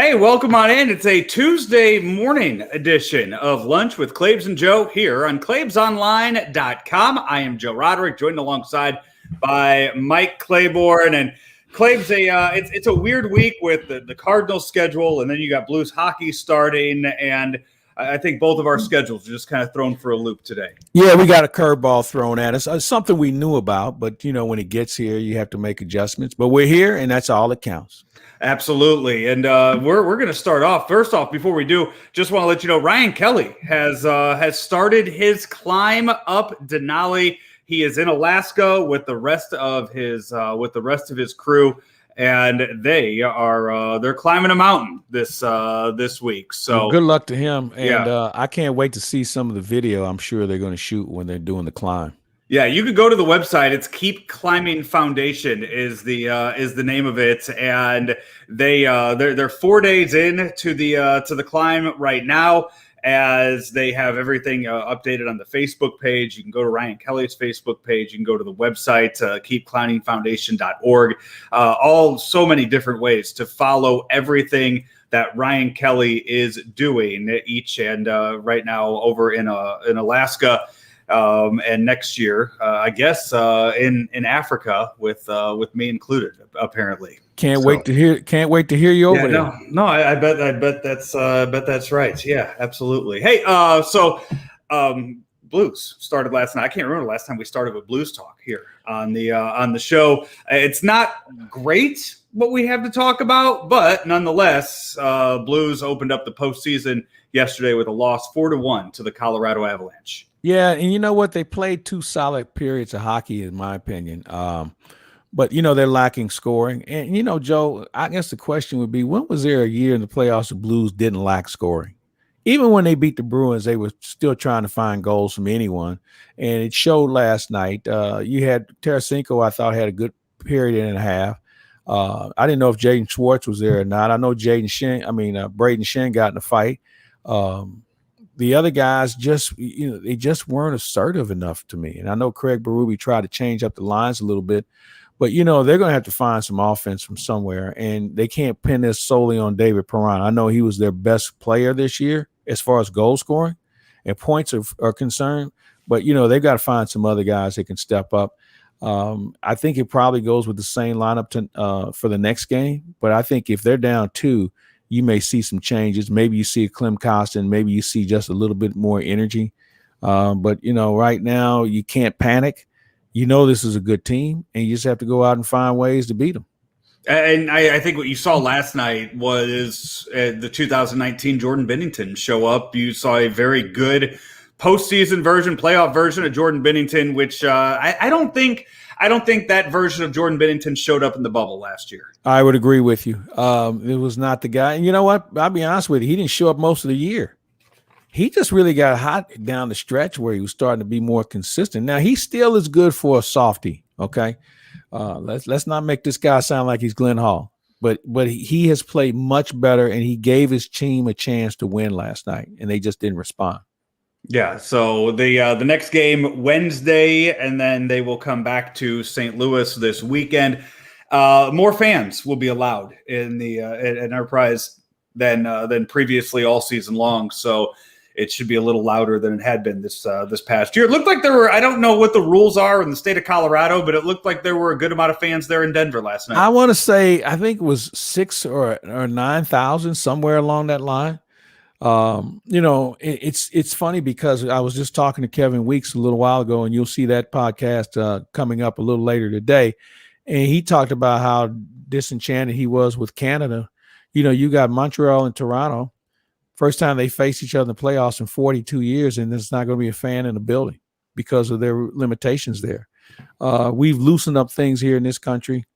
Hey, welcome on in. It's a Tuesday morning edition of Lunch with Claibs and Joe here on claibsonline.com. I am Joe Roderick, joined alongside by Mike Claiborne. And Claibs, it's a weird week with the Cardinals schedule, and then you got Blues hockey starting, and I think both of our schedules are just kind of thrown for a loop today. Yeah, we got a curveball thrown at us. It's something we knew about, but, when it gets here, you have to make adjustments. But we're here, and that's all that counts. Absolutely. And we're going to start off. First off, before we do, just want to let you know Ryan Kelly has started his climb up Denali. He is in Alaska with the rest of his crew, and they're climbing a mountain this week. So well, good luck to him. And I can't wait to see some of the video I'm sure they're going to shoot when they're doing the climb. Yeah, you could go to the website. It's Keep Climbing Foundation is the name of it, and they're 4 days in to the climb right now, as they have everything updated on the Facebook page. You can go to Ryan Kelly's Facebook page. You can go to the website keepclimbingfoundation.org. So many different ways to follow everything that Ryan Kelly is doing each and right now over in Alaska. And next year, I guess, in Africa with me included, apparently. Can't wait to hear you over there. No, I bet that's right. Yeah, absolutely. Hey, Blues started last night. I can't remember the last time we started with Blues talk here on the show. It's not great what we have to talk about, but nonetheless, Blues opened up the postseason yesterday with a loss 4-1 to the Colorado Avalanche. Yeah, and you know what? They played 2 solid periods of hockey, in my opinion. But, they're lacking scoring. And, Joe, I guess the question would be, when was there a year in the playoffs the Blues didn't lack scoring? Even when they beat the Bruins, they were still trying to find goals from anyone. And it showed last night. You had Tarasenko, I thought, had a good period and a half. I didn't know if Jaden Schwartz was there or not. I know Braden Shen got in a fight. The other guys they just weren't assertive enough to me. And I know Craig Berube tried to change up the lines a little bit, but, they're going to have to find some offense from somewhere, and they can't pin this solely on David Perron. I know he was their best player this year as far as goal scoring and points are concerned, but, they've got to find some other guys that can step up. I think it probably goes with the same lineup for the next game, but I think if they're down 2, you may see some changes. Maybe you see a Clem Costin. Maybe you see just a little bit more energy. But, right now you can't panic. This is a good team, and you just have to go out and find ways to beat them. And I think what you saw last night was the 2019 Jordan Binnington show up. You saw a very good postseason version, playoff version of Jordan Binnington, which I don't think that version of Jordan Binnington showed up in the bubble last year. I would agree with you. It was not the guy. And you know what? I'll be honest with you. He didn't show up most of the year. He just really got hot down the stretch where he was starting to be more consistent. Now, he still is good for a softie, okay? Let's not make this guy sound like he's Glenn Hall. But he has played much better, and he gave his team a chance to win last night, and they just didn't respond. Yeah, so the next game Wednesday, and then they will come back to St. Louis this weekend. More fans will be allowed in the Enterprise than previously all season long. So it should be a little louder than it had been this past year. It looked like there were, I don't know what the rules are in the state of Colorado, but it looked like there were a good amount of fans there in Denver last night. I want to say, I think it was 6,000 or 9,000, somewhere along that line. It's funny because I was just talking to Kevin Weeks a little while ago, and you'll see that podcast coming up a little later today. And he talked about how disenchanted he was with Canada. You got Montreal and Toronto. First time they faced each other in the playoffs in 42 years, and there's not going to be a fan in the building because of their limitations there. We've loosened up things here in this country.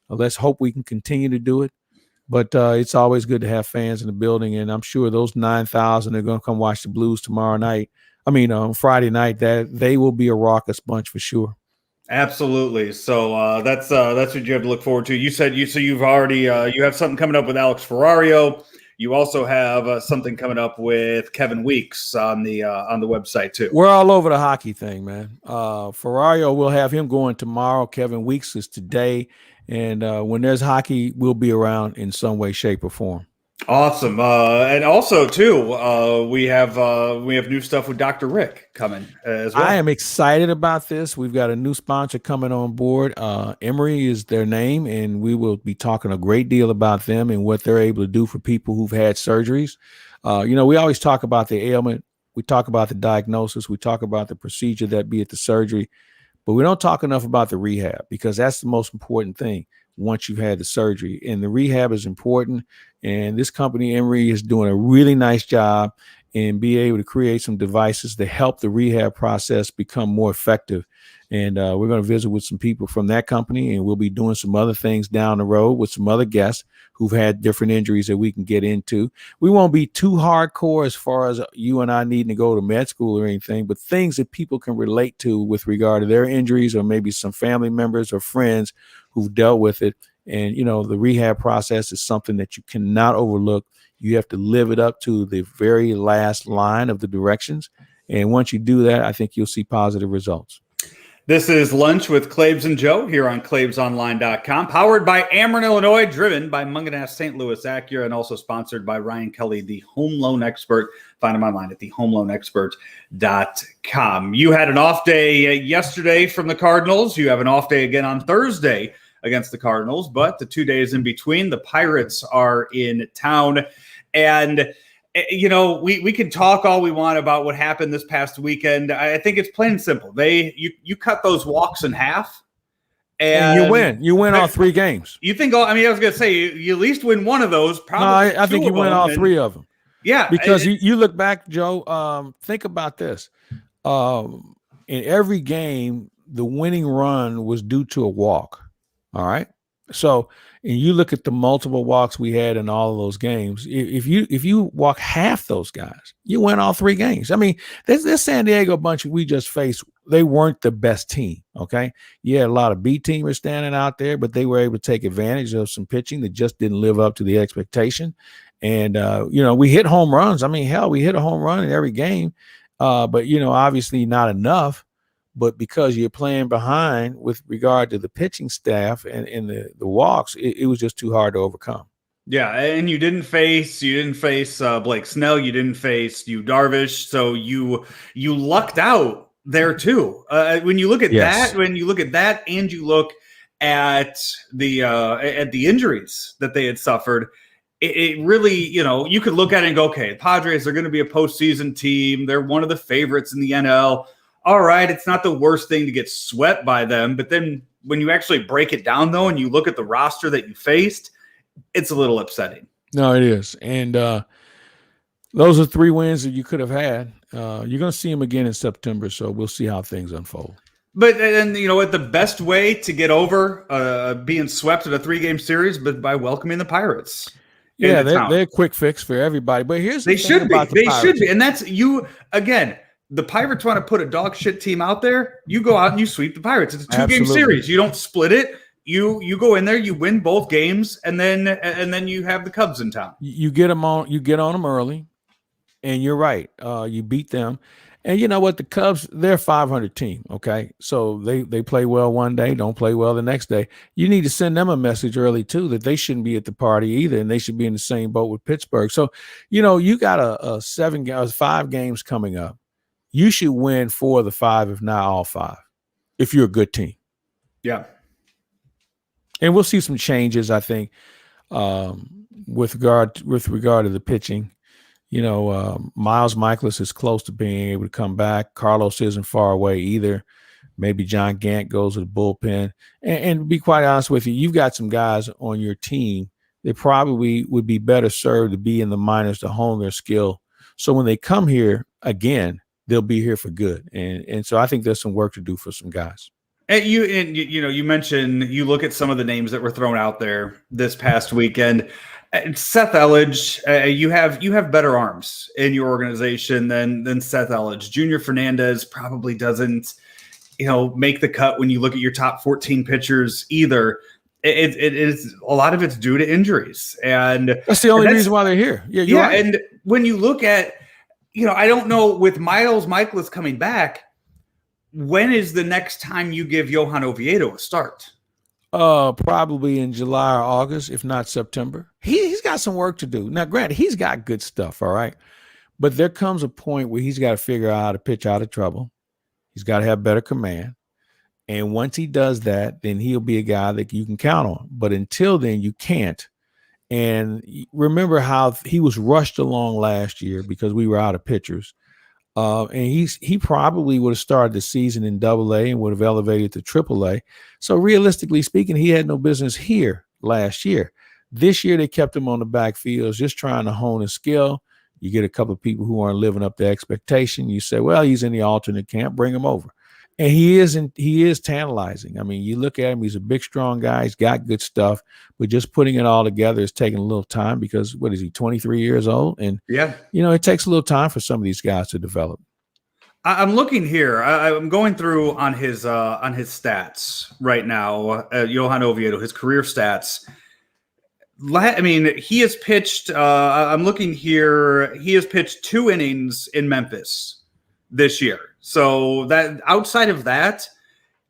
Let's hope we can continue to do it. But it's always good to have fans in the building, and I'm sure those 9,000 are going to come watch the Blues tomorrow night. On Friday night. That they will be a raucous bunch for sure. Absolutely. So that's what you have to look forward to. You said you've already you have something coming up with Alex Ferrario. You also have something coming up with Kevin Weeks on the website too. We're all over the hockey thing, man. Ferrario, we'll have him going tomorrow. Kevin Weeks is today. And when there's hockey, we'll be around in some way, shape, or form. Awesome. And also too, we have new stuff with Dr. Rick coming as well. I am excited about this. We've got a new sponsor coming on board. Emory is their name, and we will be talking a great deal about them and what they're able to do for people who've had surgeries. We always talk about the ailment, we talk about the diagnosis, we talk about the procedure, that be it the surgery, but we don't talk enough about the rehab, because that's the most important thing once you've had the surgery. And the rehab is important. And this company, Emory, is doing a really nice job in being able to create some devices to help the rehab process become more effective. And we're going to visit with some people from that company, and we'll be doing some other things down the road with some other guests who've had different injuries that we can get into. We won't be too hardcore as far as you and I needing to go to med school or anything, but things that people can relate to with regard to their injuries, or maybe some family members or friends who've dealt with it. And, the rehab process is something that you cannot overlook. You have to live it up to the very last line of the directions. And once you do that, I think you'll see positive results. This is Lunch with Claibs and Joe here on ClaibsOnline.com, powered by Ameren, Illinois, driven by Munganast St. Louis Acura, and also sponsored by Ryan Kelly, the home loan expert. Find him online at thehomeloanexpert.com. You had an off day yesterday from the Cardinals. You have an off day again on Thursday against the Cardinals, but the 2 days in between, the Pirates are in town. And we can talk all we want about what happened this past weekend. I think it's plain and simple. You cut those walks in half, and you win. You win all 3 games. You think? I was going to say you at least win one of those. Probably. No, I think you win all 3 of them. Yeah, because you look back, Joe. Think about this. In every game, the winning run was due to a walk. All right. So, and you look at the multiple walks we had in all of those games. If you walk half those guys, you win all 3 games. I mean, this San Diego bunch we just faced, they weren't the best team. Okay. You had a lot of B teamers standing out there, but they were able to take advantage of some pitching that just didn't live up to the expectation. And, we hit home runs. I mean, hell, we hit a home run in every game. But, obviously not enough. But because you're playing behind with regard to the pitching staff and the walks, it was just too hard to overcome. Yeah, and you didn't face Blake Snell, you didn't face Yu Darvish, so you lucked out there too. When you look at that, and you look at the injuries that they had suffered, it really, you could look at it and go, okay, Padres are going to be a postseason team. They're one of the favorites in the NL. All right, it's not the worst thing to get swept by them. But then when you actually break it down, though, and you look at the roster that you faced, it's a little upsetting. No, it is. And those are 3 wins that you could have had. You're going to see them again in September, so we'll see how things unfold. But, and what the best way to get over being swept in a 3-game series, but by welcoming the Pirates. Yeah, they're a quick fix for everybody. But here's the thing should be. They should be. And that's you again. The Pirates want to put a dog shit team out there. You go out and you sweep the Pirates. It's a 2-game series. You don't split it. You go in there, you win both games, and then you have the Cubs in town. You get them on. You get on them early, and you're right. You beat them, and you know what? The Cubs, they're a 500 team. Okay, so they play well one day, don't play well the next day. You need to send them a message early too that they shouldn't be at the party either, and they should be in the same boat with Pittsburgh. So you got a 5 games coming up. You should win 4 of the 5, if not all 5, if you're a good team. Yeah. And we'll see some changes, I think, with regard to the pitching. Miles Michaelis is close to being able to come back. Carlos isn't far away either. Maybe John Gant goes to the bullpen. And to be quite honest with you, you've got some guys on your team that probably would be better served to be in the minors to hone their skill. So when they come here again, they'll be here for good. And so I think there's some work to do for some guys. And you mentioned, you look at some of the names that were thrown out there this past weekend. Seth Elledge, you have better arms in your organization than Seth Elledge. Junior Fernandez probably doesn't, make the cut when you look at your top 14 pitchers either. It is a lot of it's due to injuries, and that's the only reason why they're here. Yeah, right. And when you look at, I don't know, with Michaelis coming back, when is the next time you give Johan Oviedo a start? Probably in July or August, if not September. He's got got some work to do. Now, granted, he's got good stuff, all right. But there comes a point where he's got to figure out how to pitch out of trouble. He's got to have better command. And once he does that, then he'll be a guy that you can count on. But until then, you can't. And remember how he was rushed along last year because we were out of pitchers. And he probably would have started the season in Double-A and would have elevated to Triple-A. So realistically speaking, he had no business here last year. This year, they kept him on the backfields, just trying to hone his skill. You get a couple of people who aren't living up to expectation. You say, well, he's in the alternate camp, bring him over. And he is tantalizing. I mean, you look at him, he's a big, strong guy. He's got good stuff, but just putting it all together is taking a little time because what is he, 23 years old? And, yeah, it takes a little time for some of these guys to develop. I'm looking here. I'm going through on his stats right now. Johan Oviedo, his career stats. I mean, he has pitched. I'm looking here. He has pitched 2 innings in Memphis this year. So that outside of that,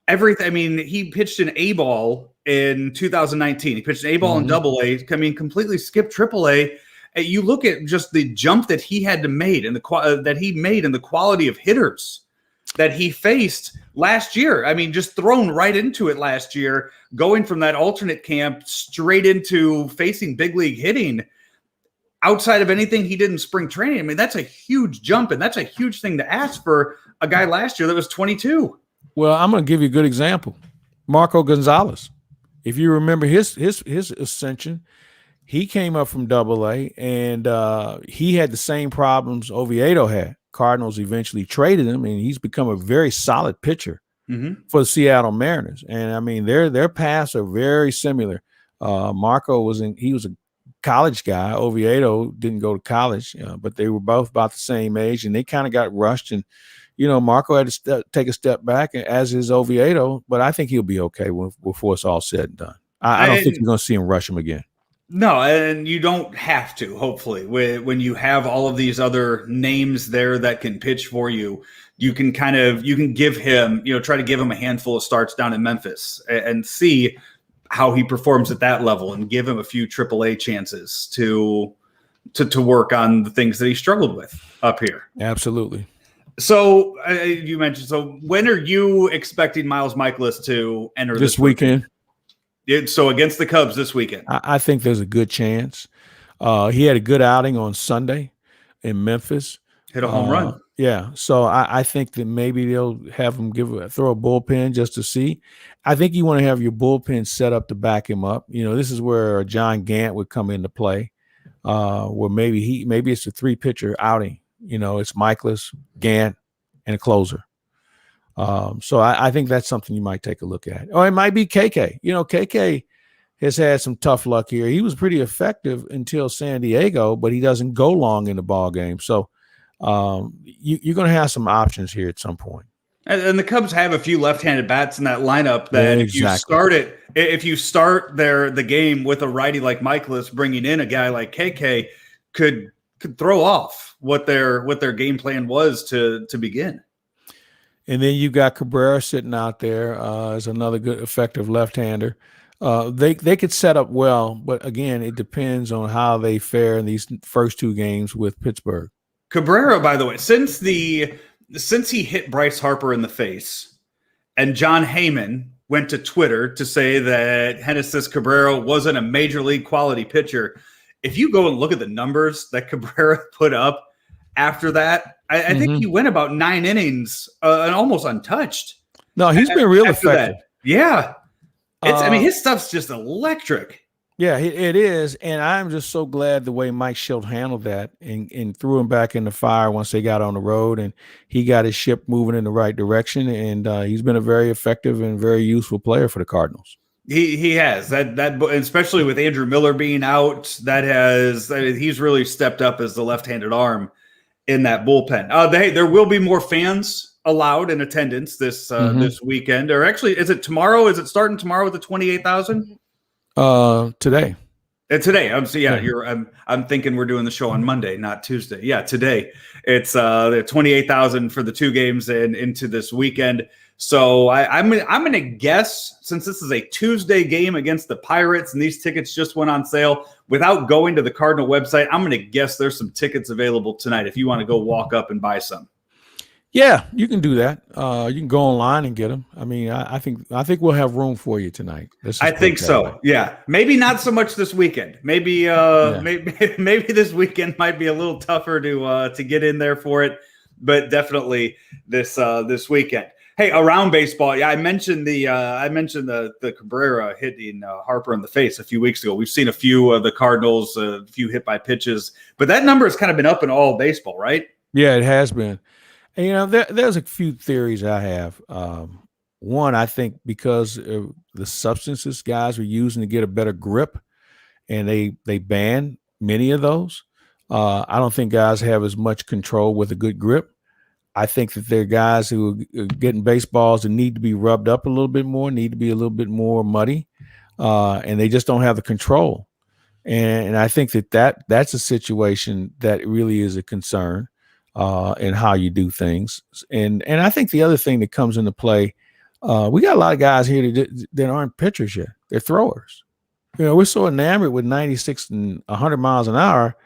everything. I mean, he pitched an A ball in 2019. He pitched an A ball in Double-A. I mean, completely skipped Triple-A. You look at just the jump that he had to make and that he made and the quality of hitters that he faced last year. I mean, just thrown right into it last year, going from that alternate camp straight into facing big league hitting. Outside of anything he did in spring training, I mean, that's a huge jump, and that's a huge thing to ask for a guy last year that was 22. Well, I'm going to give you a good example. Marco Gonzalez. If you remember his ascension, he came up from Double-A, and he had the same problems Oviedo had. Cardinals eventually traded him, and he's become a very solid pitcher for the Seattle Mariners. And, I mean, their paths are very similar. Marco was a college guy. Oviedo didn't go to college, but they were both about the same age, and they kind of got rushed. And, Marco had to take a step back, as is Oviedo, but I think he'll be okay before it's all said and done. I don't think you're going to see him rush him again. No, and you don't have to, hopefully. When you have all of these other names there that can pitch for you, you can give him, try to give him a handful of starts down in Memphis and see how he performs at that level and give him a few Triple-A chances to work on the things that he struggled with up here. Absolutely. So you mentioned, so when are you expecting Miles Michaelis to enter this weekend? So against the Cubs this weekend. I think there's a good chance. He had a good outing on Sunday in Memphis. Hit a home run. Yeah. So I think that maybe they'll have him throw a bullpen just to see. I think you want to have your bullpen set up to back him up. This is where John Gant would come into play, where maybe it's a 3-pitcher outing. It's Michaelis, Gant, and a closer. So I think that's something you might take a look at. Or it might be KK. KK has had some tough luck here. He was pretty effective until San Diego, but he doesn't go long in the ball game. So you're going to have some options here at some point. And the Cubs have a few left-handed bats in that lineup that if you start the game with a righty like Michaelis, bringing in a guy like KK could throw off what their game plan was to begin. And then you got Cabrera sitting out there as another good, effective left-hander. They could set up well, but again, it depends on how they fare in these first 2 games with Pittsburgh. Cabrera, by the way, since he hit Bryce Harper in the face, and John Heyman went to Twitter to say that Genesis Cabrera wasn't a major league quality pitcher. If you go and look at the numbers that Cabrera put up after that, I think he went about 9 innings and almost untouched. No, he's been real effective. That. Yeah. His stuff's just electric. Yeah, it is. And I'm just so glad the way Mike Schilt handled that and threw him back in the fire once they got on the road, and he got his ship moving in the right direction. And he's been a very effective and very useful player for the Cardinals. He has that especially with Andrew Miller being out, he's really stepped up as the left-handed arm in that bullpen. There will be more fans allowed in attendance this weekend. Or actually, is it tomorrow? Is it starting tomorrow with the 28,000? Today. Today. I'm thinking we're doing the show on Monday, not Tuesday. Yeah, today. It's the 28,000 for the 2 games and into this weekend. So I'm going to guess, since this is a Tuesday game against the Pirates and these tickets just went on sale, without going to the Cardinal website, I'm going to guess there's some tickets available tonight if you want to go walk up and buy some. Yeah, you can do that. You can go online and get them. I mean, I think we'll have room for you tonight. I think so. Yeah, maybe not so much this weekend. Maybe maybe this weekend might be a little tougher to get in there for it, but definitely this weekend. Hey, around baseball, yeah, I mentioned the Cabrera hitting Harper in the face a few weeks ago. We've seen a few of the Cardinals, a few hit by pitches, but that number has kind of been up in all baseball, right? Yeah, it has been. And, there's a few theories I have. One, I think because of the substances guys were using to get a better grip, and they banned many of those. I don't think guys have as much control with a good grip. I think that there are guys who are getting baseballs that need to be rubbed up a little bit more, need to be a little bit more muddy, and they just don't have the control. And I think that's a situation that really is a concern in how you do things. And I think the other thing that comes into play, we got a lot of guys here that aren't pitchers yet. They're throwers. We're so enamored with 96 and 100 miles an hour.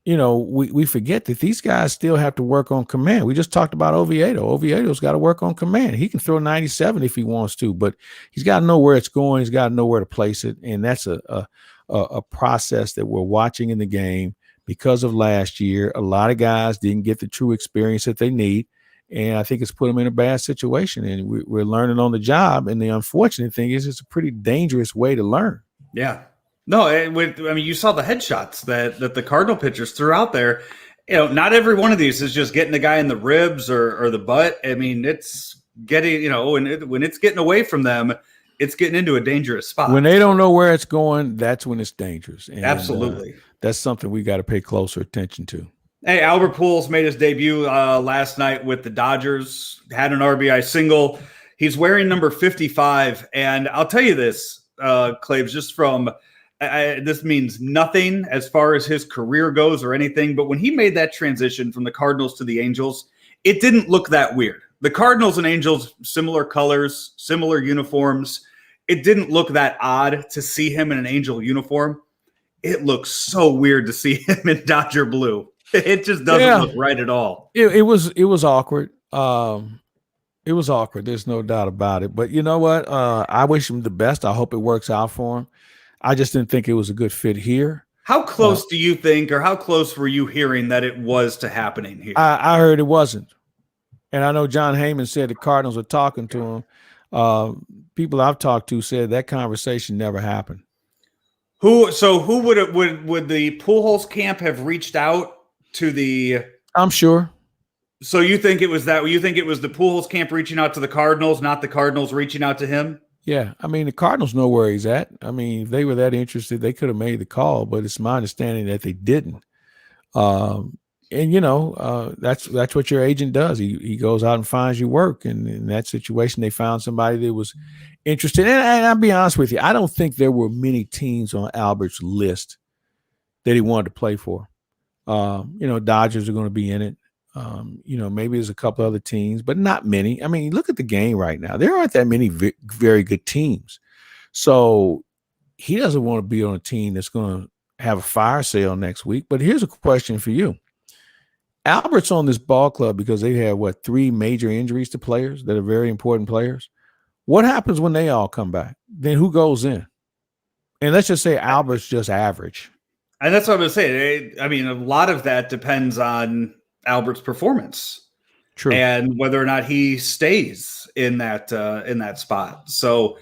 We forget that these guys still have to work on command. We just talked about Oviedo. Oviedo's got to work on command. He can throw 97 if he wants to, but he's got to know where it's going. He's got to know where to place it. And that's a process that we're watching in the game. Because of last year, a lot of guys didn't get the true experience that they need. And I think it's put them in a bad situation. And we're learning on the job. And the unfortunate thing is it's a pretty dangerous way to learn. Yeah. No, I mean, you saw the headshots that the Cardinal pitchers threw out there. Not every one of these is just getting the guy in the ribs or the butt. I mean, it's getting, when it's getting away from them, it's getting into a dangerous spot. When they don't know where it's going, that's when it's dangerous. And, absolutely. That's something we got to pay closer attention to. Hey, Albert Pujols made his debut last night with the Dodgers, had an RBI single. He's wearing number 55. And I'll tell you this, Claibs, just from this means nothing as far as his career goes or anything. But when he made that transition from the Cardinals to the Angels, it didn't look that weird. The Cardinals and Angels, similar colors, similar uniforms. It didn't look that odd to see him in an Angel uniform. It looks so weird to see him in Dodger blue. It just doesn't look right at all. It was awkward. It was awkward. There's no doubt about it. But you know what? I wish him the best. I hope it works out for him. I just didn't think it was a good fit here. How close do you think, or how close were you hearing that it was to happening here? I heard it wasn't. And I know John Heyman said the Cardinals were talking to him. People I've talked to said that conversation never happened. Who would the Pujols camp have reached out to the? I'm sure. So you think it was that? You think it was the Pujols camp reaching out to the Cardinals, not the Cardinals reaching out to him? Yeah, I mean the Cardinals know where he's at. I mean, if they were that interested, they could have made the call, but it's my understanding that they didn't. And that's what your agent does. He goes out and finds you work. And in that situation, they found somebody that was interested. And I'll be honest with you, I don't think there were many teams on Albert's list that he wanted to play for. Dodgers are going to be in it. Maybe there's a couple other teams, but not many. I mean, look at the game right now. There aren't that many very good teams. So he doesn't want to be on a team that's going to have a fire sale next week. But here's a question for you. Albert's on this ball club because they have, 3 major injuries to players that are very important players. What happens when they all come back? Then who goes in? And let's just say Albert's just average. And that's what I'm going to say. I mean, a lot of that depends on Albert's performance. True. And whether or not he stays in that spot. So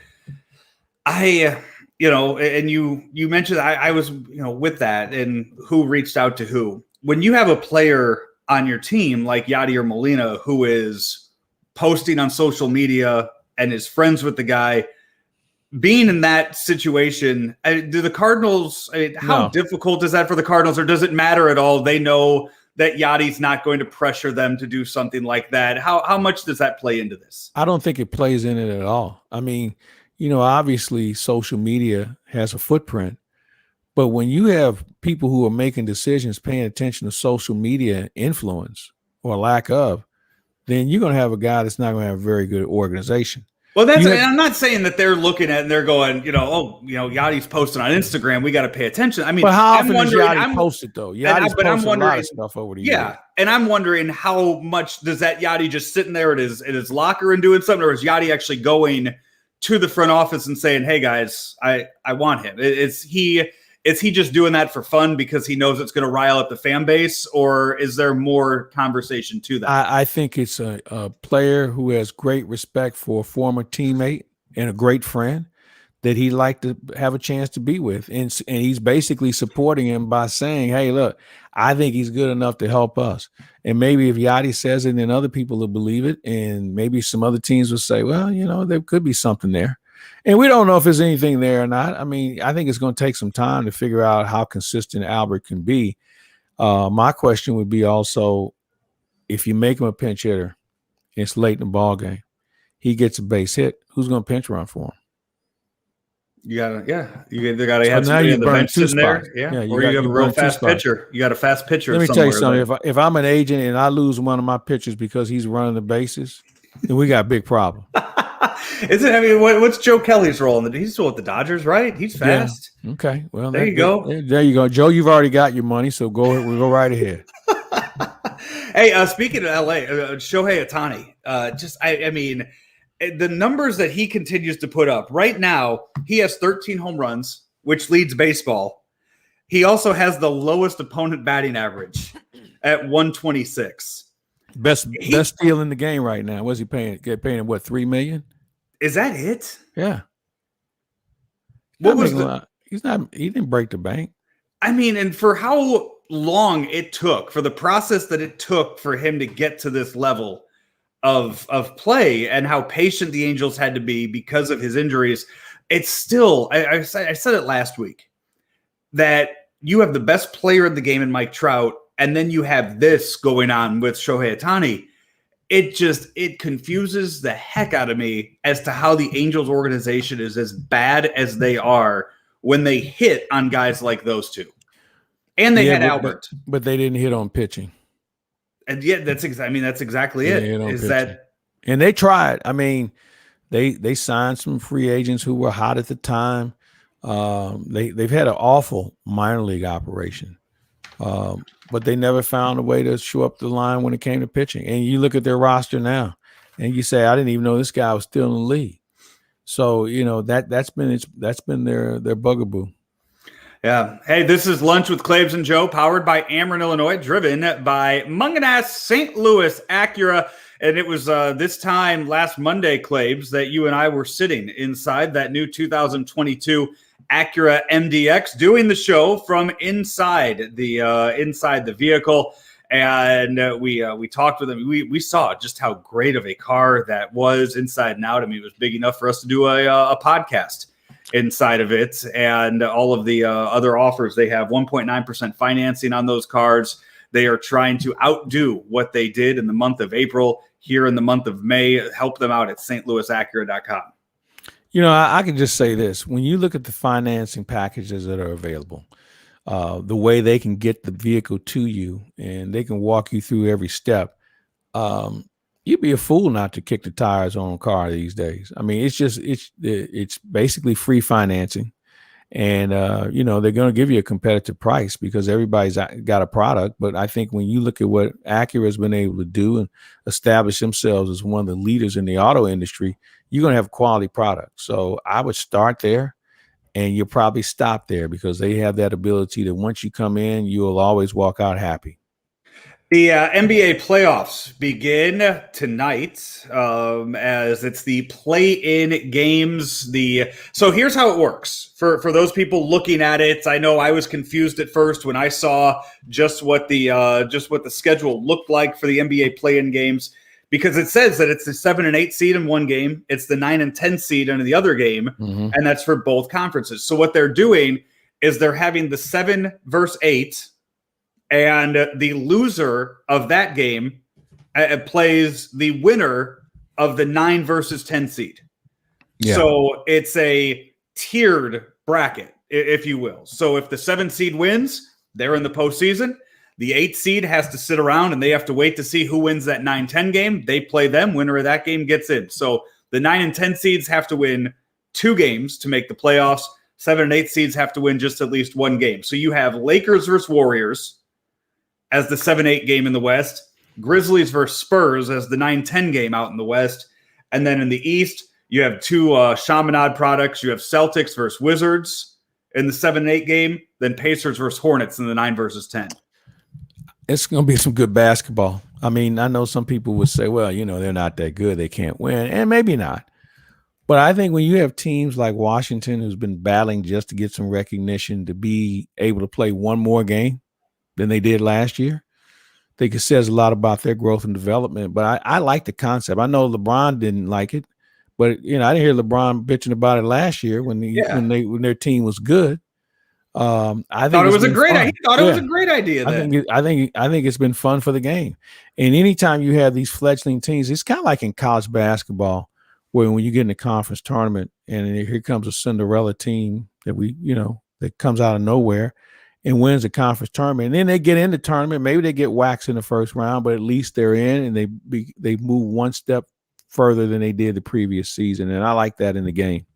and you mentioned I was, with that and who reached out to who. When you have a player on your team like Yadier Molina, who is posting on social media and is friends with the guy, being in that situation, do the Cardinals, how difficult is that for the Cardinals, or does it matter at all? They know that Yadi's not going to pressure them to do something like that. How much does that play into this? I don't think it plays in it at all. I mean, obviously social media has a footprint, but when you have people who are making decisions, paying attention to social media influence or lack of, then you're going to have a guy that's not going to have a very good organization. Well, and I'm not saying that they're looking at and they're going, Yachty's posting on Instagram. We got to pay attention. I mean, but how often does Yachty post it though? Yachty's posted a lot of stuff over the years. Yeah, and I'm wondering how much does that Yachty just sitting there in his locker and doing something, or is Yachty actually going to the front office and saying, "Hey guys, I want him"? Is he just doing that for fun because he knows it's going to rile up the fan base, or is there more conversation to that? I think it's a player who has great respect for a former teammate and a great friend that he'd like to have a chance to be with. And he's basically supporting him by saying, hey, look, I think he's good enough to help us. And maybe if Yachty says it, then other people will believe it. And maybe some other teams will say, well, there could be something there. And we don't know if there's anything there or not. I mean, I think it's going to take some time to figure out how consistent Albert can be. My question would be also, if you make him a pinch hitter, it's late in the ball game, he gets a base hit, who's going to pinch run for him? You either gotta have somebody on the bench sitting there, or you have a real fast pitcher. You got a fast pitcher. Let me tell you something. If I'm an agent and I lose one of my pitchers because he's running the bases, then we got a big problem. What's Joe Kelly's role? He's still with the Dodgers, right? He's fast. Yeah. Okay. Well, there you go. There you go, Joe. You've already got your money, so we'll go right ahead. Hey, speaking of LA, Shohei Ohtani, the numbers that he continues to put up right now, he has 13 home runs, which leads baseball. He also has the lowest opponent batting average at 126. Best steal in the game right now. What's he paying? Paying him what, $3 million? Is that it? Yeah. He didn't break the bank. I mean, and for how long it took, for the process that it took for him to get to this level of play, and how patient the Angels had to be because of his injuries, it's still, I said it last week, that you have the best player in the game in Mike Trout, and then you have this going on with Shohei Ohtani. It confuses the heck out of me as to how the Angels organization is as bad as they are when they hit on guys like those two. And they had Albert. But they didn't hit on pitching. And yeah, that's exactly it. And they tried. I mean, they signed some free agents who were hot at the time. They've had an awful minor league operation. But they never found a way to show up the line when it came to pitching. And you look at their roster now and you say, I didn't even know this guy was still in the league. So, that's been their bugaboo. Yeah. Hey, this is Lunch with Claibs and Joe, powered by Ameren, Illinois, driven by Munganess St. Louis Acura. And it was this time last Monday, Claibs, that you and I were sitting inside that new 2022 Acura MDX, doing the show from inside the vehicle. And we talked with him. We saw just how great of a car that was inside and out. I mean, it was big enough for us to do a podcast inside of it, and all of the other offers. They have 1.9% financing on those cars. They are trying to outdo what they did in the month of April here in the month of May. Help them out at stlouisacura.com. I can just say this. When you look at the financing packages that are available, the way they can get the vehicle to you and they can walk you through every step, you'd be a fool not to kick the tires on a car these days. I mean, it's basically free financing, and they're going to give you a competitive price because everybody's got a product. But I think when you look at what Acura has been able to do and establish themselves as one of the leaders in the auto industry, you're going to have a quality product. So I would start there, and you'll probably stop there because they have that ability that once you come in, you will always walk out happy. The NBA playoffs begin tonight as it's the play-in games. So here's how it works for those people looking at it. I know I was confused at first when I saw just what the schedule looked like for the NBA play-in games, because it says that it's the 7 and 8 seed in one game, it's the 9 and 10 seed in the other game, and that's for both conferences. So what they're doing is they're having the 7 versus 8. And the loser of that game plays the winner of the 9 versus 10 seed. Yeah. So it's a tiered bracket, if you will. So if the 7 seed wins, they're in the postseason. The 8 seed has to sit around and they have to wait to see who wins that 9-10 game. They play them. Winner of that game gets in. So The 9 and 10 seeds have to win 2 games to make the playoffs. 7 and 8 seeds have to win just at least 1 game. So you have Lakers versus Warriors as the 7-8 game in the West, Grizzlies versus Spurs as the 9-10 game out in the West. And then in the East, you have 2 Chaminade products. You have Celtics versus Wizards in the 7-8 game, then Pacers versus Hornets in the 9 versus 10. It's going to be some good basketball. I mean, I know some people would say, well, they're not that good. They can't win. And maybe not. But I think when you have teams like Washington, who's been battling just to get some recognition, to be able to play one more game than they did last year, I think it says a lot about their growth and development. But I like the concept. I know LeBron didn't like it, but I didn't hear LeBron bitching about it last year when their team was good. I thought it was a great idea. He thought it was a great idea. I think it's been fun for the game. And anytime you have these fledgling teams, it's kind of like in college basketball, where when you get in a conference tournament and here comes a Cinderella team that comes out of nowhere and wins the conference tournament, and then they get in the tournament, maybe they get waxed in the first round, but at least they're in and they move one step further than they did the previous season. And I like that in the game.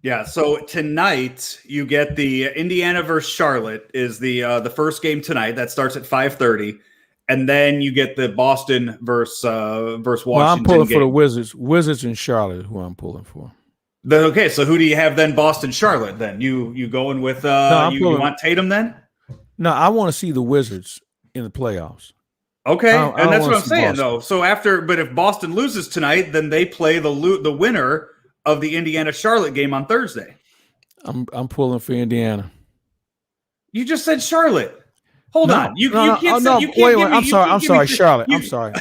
Yeah, so tonight you get the Indiana versus Charlotte is the first game tonight. That starts at 5:30, and then you get the Boston versus Washington. Well, I'm pulling for the Wizards and Charlotte. Who I'm pulling for. Okay, so who do you have then? Boston, Charlotte. Then you going with you want Tatum then? No, I want to see the Wizards in the playoffs. Okay, and that's what I'm saying though. So but if Boston loses tonight, then they play the winner of the Indiana-Charlotte game on Thursday. I'm pulling for Indiana. You just said Charlotte. Hold on. You can't I'm sorry, Charlotte. I'm sorry,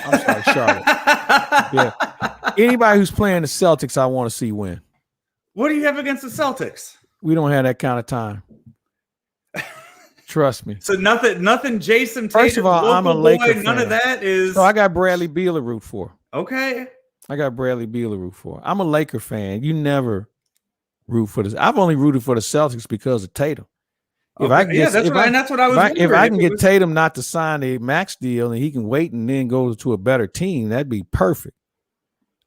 Charlotte. Yeah. Anybody who's playing the Celtics, I want to see win. What do you have against the Celtics? We don't have that kind of time. Trust me. So nothing Jason Tatum, first of all, I'm a Laker fan. None of that is. So I got Bradley Beal to root for. Okay. I got Bradley Beal to root for. I'm a Laker fan. You never root for this. I've only rooted for the Celtics because of Tatum. That's what I was wondering. If I can get Tatum not to sign a max deal and he can wait and then go to a better team, that'd be perfect.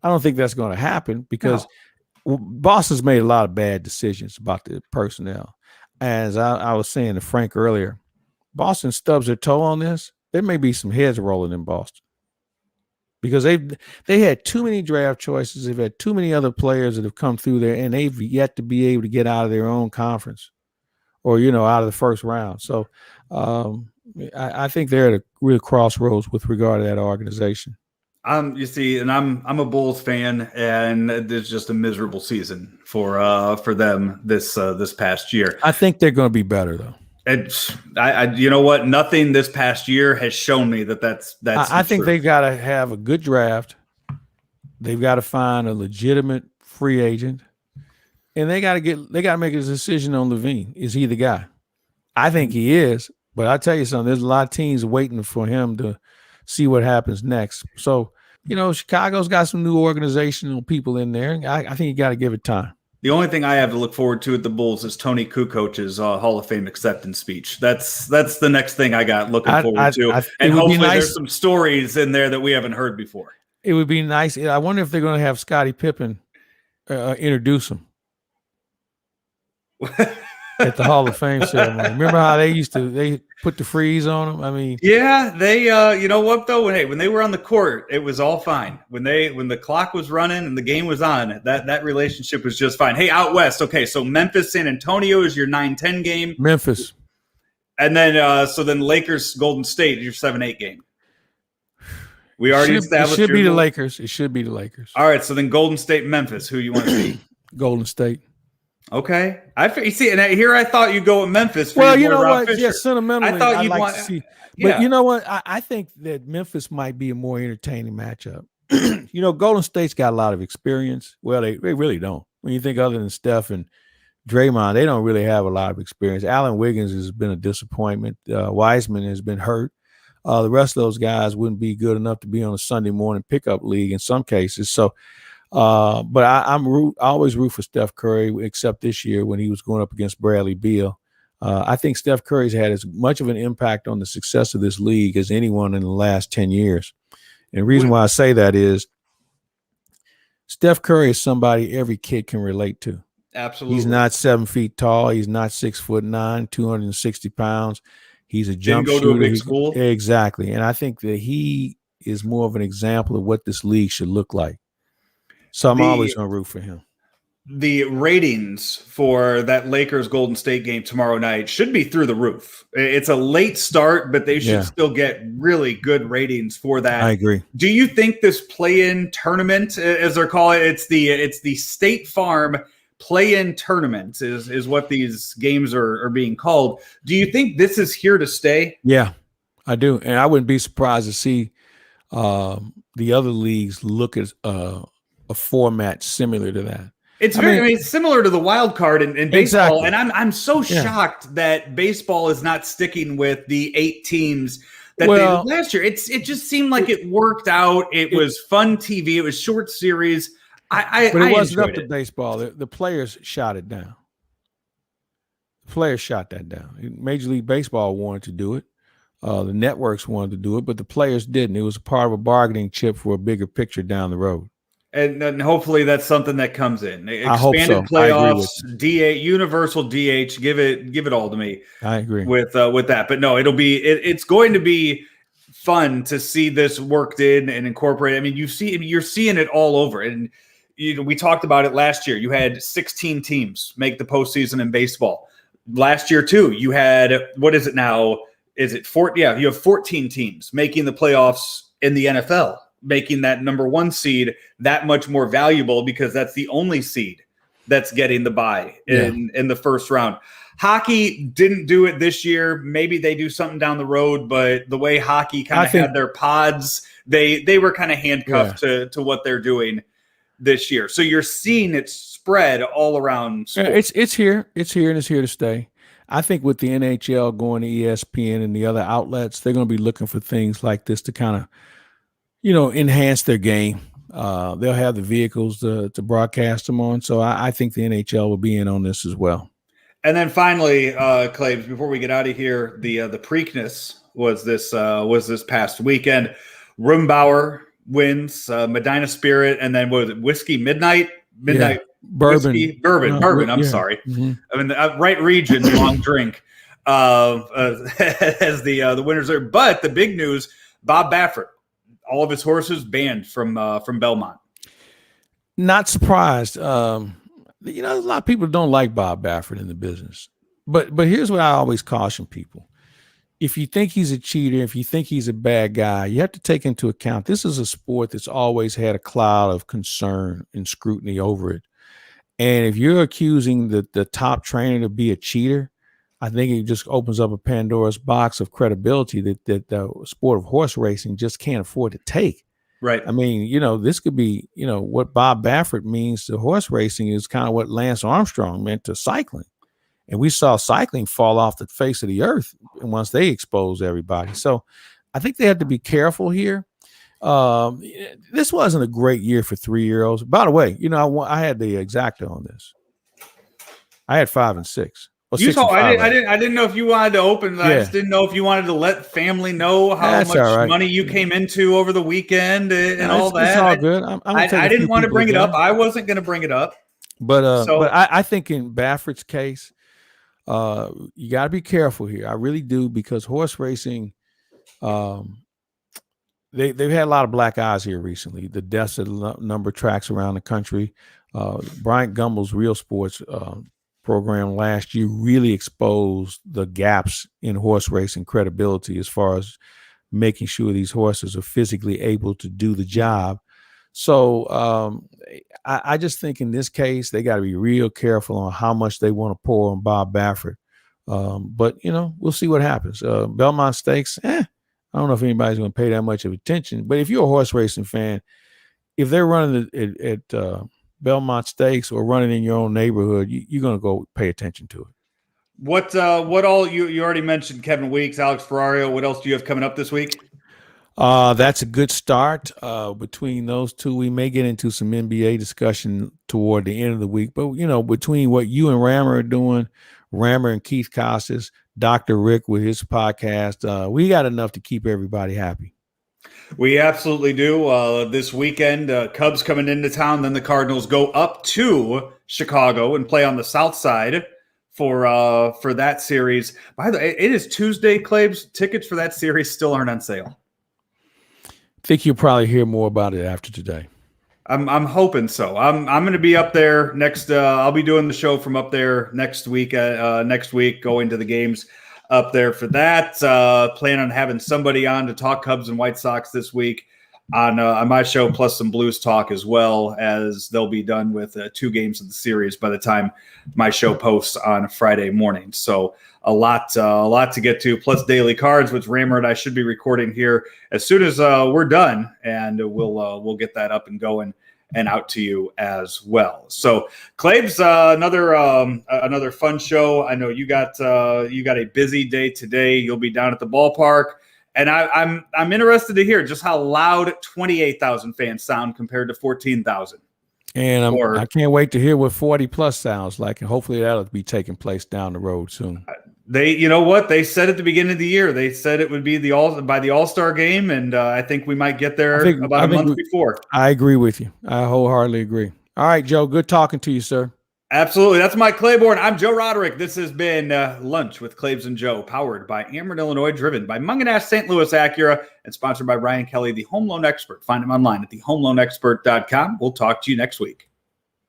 I don't think that's going to happen because Boston's made a lot of bad decisions about the personnel. As I was saying to Frank earlier, Boston stubs their toe on this, there may be some heads rolling in Boston. Because they had too many draft choices. They've had too many other players that have come through there, and they've yet to be able to get out of their own conference or, out of the first round. So I think they're at a real crossroads with regard to that organization. You see, and I'm a Bulls fan, and it's just a miserable season for them this past year. I think they're going to be better, though. You know what? Nothing this past year has shown me that's. I think they've got to have a good draft. They've got to find a legitimate free agent, and they got to make a decision on Levine. Is he the guy? I think he is, but I tell you something. There's a lot of teams waiting for him to see what happens next. So Chicago's got some new organizational people in there. I think you got to give it time. The only thing I have to look forward to at the Bulls is Tony Kukoc's Hall of Fame acceptance speech. That's the next thing I got looking forward to. And hopefully there's some stories in there that we haven't heard before. It would be nice. I wonder if they're going to have Scottie Pippen introduce him at the Hall of Fame ceremony. Remember how they put the freeze on them? I mean, yeah, they you know what though? When they were on the court, it was all fine. When the clock was running and the game was on, that relationship was just fine. Hey, out west, okay, so Memphis, San Antonio is your 9-10 game. Memphis. And then Lakers, Golden State is your 7-8 game. We already established it should be the Lakers. It should be the Lakers. All right, so then Golden State, Memphis. Who you want to see? Golden State. Okay, you see, and here I thought you'd go with Memphis. Well, you know what? Yeah, sentimentally, I thought you'd want to see. But you know what? I think that Memphis might be a more entertaining matchup. Golden State's got a lot of experience. Well, they really don't. When you think other than Steph and Draymond, they don't really have a lot of experience. Allen Wiggins has been a disappointment. Wiseman has been hurt. The rest of those guys wouldn't be good enough to be on a Sunday morning pickup league in some cases. So. But I always root for Steph Curry, except this year when he was going up against Bradley Beal. I think Steph Curry's had as much of an impact on the success of this league as anyone in the last 10 years. And the reason why I say that is Steph Curry is somebody every kid can relate to. Absolutely. He's not 7 feet tall. He's not 6'9", 260 pounds. He's a jump Didn't go shooter. to a big school. Exactly. And I think that he is more of an example of what this league should look like. So I'm always going to root for him. The ratings for that Lakers Golden State game tomorrow night should be through the roof. It's a late start, but they should still get really good ratings for that. I agree. Do you think this play-in tournament, as they're calling it, it's the State Farm play-in tournament is what these games are being called. Do you think this is here to stay? Yeah, I do. And I wouldn't be surprised to see the other leagues look at a format similar to that. It's it's similar to the wild card in baseball, exactly. And I'm so shocked that baseball is not sticking with the 8 teams that they did last year. It just seemed like it worked out. It was fun TV. It was short series. But it wasn't up to baseball. The players shot it down. The players shot that down. Major League Baseball wanted to do it. The networks wanted to do it, but the players didn't. It was a part of a bargaining chip for a bigger picture down the road. And then hopefully that's something that comes in. I hope so. Playoffs, DH, universal DH. Give it all to me. I agree with that. But no, it's going to be fun to see this worked in and incorporated. I mean, you're seeing it all over. And we talked about it last year. You had 16 teams make the postseason in baseball. Last year too, you had, what is it now? Is it 4? Yeah, you have 14 teams making the playoffs in the NFL, making that number 1 seed that much more valuable because that's the only seed that's getting the bye in the first round. Hockey didn't do it this year. Maybe they do something down the road, but the way hockey kind of had their pods, they were kind of handcuffed to what they're doing this year. So you're seeing it spread all around sports. It's here. It's here, and it's here to stay. I think with the NHL going to ESPN and the other outlets, they're going to be looking for things like this to kind of, enhance their game. They'll have the vehicles to broadcast them on. So I think the NHL will be in on this as well. And then finally, Claibs, before we get out of here, the Preakness was this past weekend. Rumbauer wins, Medina Spirit, and then what was it? Whiskey Midnight Bourbon. Whiskey, bourbon. I'm sorry. Mm-hmm. I mean, the right region, long drink as the winners there. But the big news: Bob Baffert, all of his horses banned from Belmont. Not surprised. A lot of people don't like Bob Baffert in the business. But here's what I always caution people. If you think he's a cheater, if you think he's a bad guy, you have to take into account this is a sport that's always had a cloud of concern and scrutiny over it. And if you're accusing the top trainer to be a cheater, I think it just opens up a Pandora's box of credibility that the sport of horse racing just can't afford to take. Right. I mean, this could be, what Bob Baffert means to horse racing is kind of what Lance Armstrong meant to cycling. And we saw cycling fall off the face of the earth once they exposed everybody. So I think they have to be careful here. This wasn't a great year for 3-year-olds. By the way, I had the exacta on this. I had 5 and 6. Well, I didn't know if you wanted to open. I just didn't know if you wanted to let family know how much money you came into over the weekend and all that. It's all good. I didn't want to bring it up. I wasn't going to bring it up. But I think in Baffert's case, you got to be careful here. I really do, because horse racing, they've had a lot of black eyes here recently. The deaths at a number of tracks around the country. Bryant Gumbel's Real Sports program last year really exposed the gaps in horse racing credibility as far as making sure these horses are physically able to do the job. So I just think in this case, they got to be real careful on how much they want to pour on Bob Baffert. But, we'll see what happens. Belmont Stakes, I don't know if anybody's going to pay that much of attention. But if you're a horse racing fan, if they're running at Belmont Stakes or running in your own neighborhood, you're going to go pay attention to it. What all you already mentioned Kevin Weeks, Alex Ferrario. What else do you have coming up this week? That's a good start. Between those two, we may get into some NBA discussion toward the end of the week. But, between what you and Rammer are doing, Rammer and Keith Costas, Dr. Rick with his podcast, we got enough to keep everybody happy. We absolutely do. This weekend, Cubs coming into town. Then the Cardinals go up to Chicago and play on the south side for that series. By the way, it is Tuesday, Claibs. Tickets for that series still aren't on sale. I think you'll probably hear more about it after today. I'm hoping so. I'm going to be up there next. I'll be doing the show from up there next week. Going to the games up there for that. Plan on having somebody on to talk Cubs and White Sox this week on my show, plus some Blues talk as well, as they'll be done with 2 games of the series by the time my show posts on Friday morning. So a lot to get to, plus daily cards, which Rammer and I should be recording here as soon as we're done, and we'll get that up and going and out to you as well. So, Claibs, another fun show. I know you got a busy day today. You'll be down at the ballpark, and I'm interested to hear just how loud 28,000 fans sound compared to 14,000. And I can't wait to hear what 40 plus sounds like, and hopefully that'll be taking place down the road soon. You know what? They said at the beginning of the year, they said it would be by the All-Star game, and I think we might get there about a month before. I agree with you. I wholeheartedly agree. All right, Joe, good talking to you, sir. Absolutely. That's Mike Claiborne. I'm Joe Roderick. This has been Lunch with Claibs and Joe, powered by Ameren, Illinois, driven by Munganast St. Louis Acura, and sponsored by Ryan Kelly, the home loan expert. Find him online at thehomeloanexpert.com. We'll talk to you next week.